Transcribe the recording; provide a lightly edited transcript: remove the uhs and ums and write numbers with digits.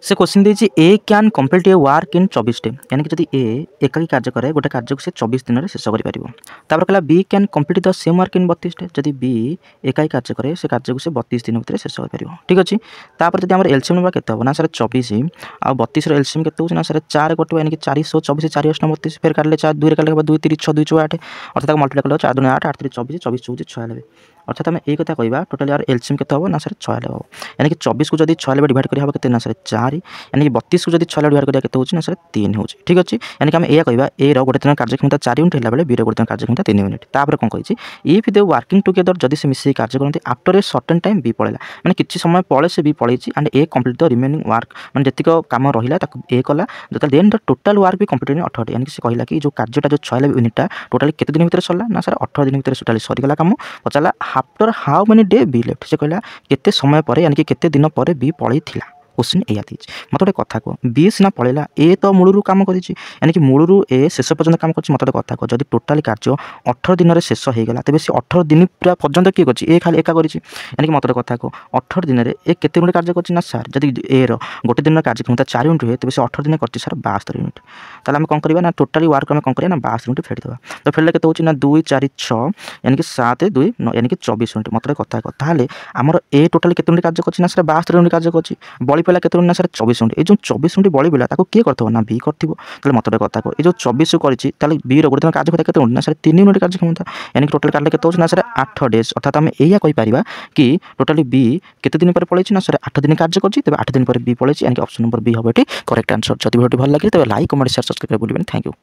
से question the A can complete A work in 24 day यानी कि जब ए एकाकी कार्य करे गोटे कार्य को से 24 दिन में शेष कर कहला B can complete the same work in 32 day जब बी एकाकी कार्य करे से कार्य को से 32 दिन भितर शेष कर ठीक अच्छे तापर जब एलसीएम ना के ना सर 24 आ 32 एलसीएम के ना सर 4 कटे यानी कि 424 4 8 32 फिर काटे 4 2 काटे 2 3 6 2 4 8 अर्थात मल्टीप्लाई कल 4 2 8 8 3 24 24 24 96 अर्थात आम एक कथा कहवा टोटाल यार एलसीएम के ना सर 96 हम यानी कि 24 को जब 6 डिवाइड कर के ना सर 4 यानी कि 32 को जब 6 डिवाइड करा के ना सर 3 हो ठीक अच्छे यानी कि आम यह कहवा ए रोटे दिन कार्यक्षमता 4 यूनिट है बेले बी रोटे दिन कार्यक्षमता 3 यूनिट तापर कौन कही इफ दे वर्किंग टुगेदर जब से मिसे कार्य करते after a certain time B पड़ेगा मैंने किसी समय पड़े से बी पड़े and A complete the remaining work मैंने जी कम रहा ए कला जो देन द टोटाल वर्क भी कम्प्लीट इन 18 यानी कि कहला कि जो कार्यटा जो 6 यूनिटा टोटाली केते दिन भीतर सरला ना सर 18 दिन भीतर टोटाली सरीगला कम पचारा after how many day be left से कहला केते समय पर यानी कि केते दिन पर बी पड़े क्वेश्चन या मत गोटे कथा कह बी सीना पड़ेगा ए तो मूलू कम कर यानी कि मूलू ए शेष पर्यटन कम कर मत गोटे कथा कह जब टोटाली कार्य 18 दिन में शेष होगा तेज से 18 दिन पूरा पर्यटन किए कर खाली एका कर यानी कि मत गोटे कथा कह 18 दिन में ए केते यूनिट कार्य कर सार जब ए रोटे दिन कार्यक्षमता 4 यूनिट हुए तेज से 18 दिन कर सार 72 यूनिट ताल आम कौन करवा ना टोटाली वर्क आम कौन करना 72 यूनिट फेड़देवा तो फेड़े के ना 2 4 6 यानी कि 7 2 9 यानी कि 24 यूनिट मत कथा कह आमर ए टोटाली केते यूनिट कार्य कर सर 72 यूनिट कार्य कर बड़ी पड़ा केते ना सर 24 यूनिट ये जो 24 यूनिट बड़ी पड़ा किए करते ना बी कर मत कथा कह जो 24 कर बी रोटे दिन कार्य क्षमता ना सर 3 यूनिट कार्य क्षमता यानी कि टोटाल कार्य के ना सर 8 डेज अर्थात आम यह कहीपर कि टोटाली बी केते दिन पर पड़े ना सर 8 दिन कार्य कर 8 दिन पर बी पड़े यानी कि ऑप्शन नंबर बी हम ये करेक्ट आंसर जब वीडियो भल लगे तब लाइक कमेंट शेयर सब्सक्राइब भूलें थैंक यू।